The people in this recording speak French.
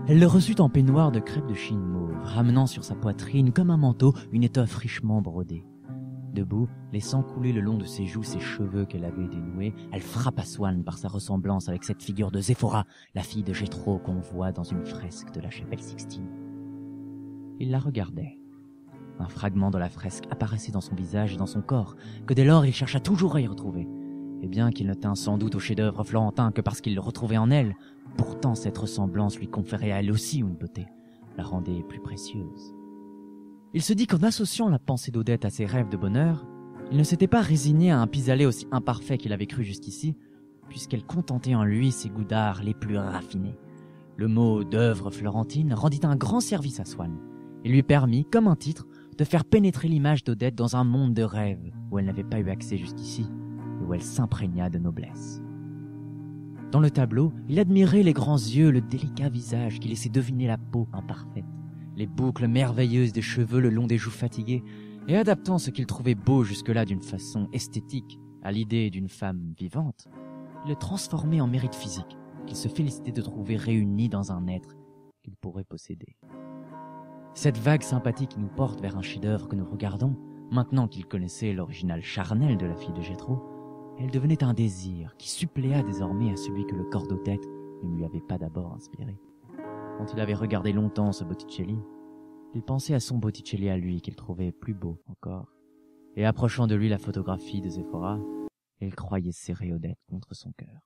Elle le reçut en peignoir de crêpe de Chine mauve, ramenant sur sa poitrine comme un manteau une étoffe richement brodée. Debout, laissant couler le long de ses joues ses cheveux qu'elle avait dénoués, elle frappa Swann par sa ressemblance avec cette figure de Séphora, la fille de Jéthro qu'on voit dans une fresque de la chapelle Sixtine. Il la regardait. Un fragment de la fresque apparaissait dans son visage et dans son corps, que dès lors il chercha toujours à y retrouver. Et bien qu'il ne tint sans doute au chef-d'œuvre florentin que parce qu'il le retrouvait en elle, pourtant cette ressemblance lui conférait à elle aussi une beauté, la rendait plus précieuse. Il se dit qu'en associant la pensée d'Odette à ses rêves de bonheur, il ne s'était pas résigné à un pis-aller aussi imparfait qu'il avait cru jusqu'ici, puisqu'elle contentait en lui ses goûts d'art les plus raffinés. Le mot d'œuvre florentine rendit un grand service à Swann, et lui permit, comme un titre, de faire pénétrer l'image d'Odette dans un monde de rêves où elle n'avait pas eu accès jusqu'ici, et où elle s'imprégna de noblesse. Dans le tableau, il admirait les grands yeux, le délicat visage qui laissait deviner la peau imparfaite, les boucles merveilleuses des cheveux le long des joues fatiguées, et adaptant ce qu'il trouvait beau jusque-là d'une façon esthétique à l'idée d'une femme vivante, il le transformait en mérite physique qu'il se félicitait de trouver réuni dans un être qu'il pourrait posséder. Cette vague sympathie qui nous porte vers un chef-d'œuvre que nous regardons, maintenant qu'il connaissait l'original charnel de la fille de Jéthro, elle devenait un désir qui suppléa désormais à celui que le corps d'Odette ne lui avait pas d'abord inspiré. Quand il avait regardé longtemps ce Botticelli, il pensait à son Botticelli à lui qu'il trouvait plus beau encore, et approchant de lui la photographie de Séphora, il croyait serrer Odette contre son cœur.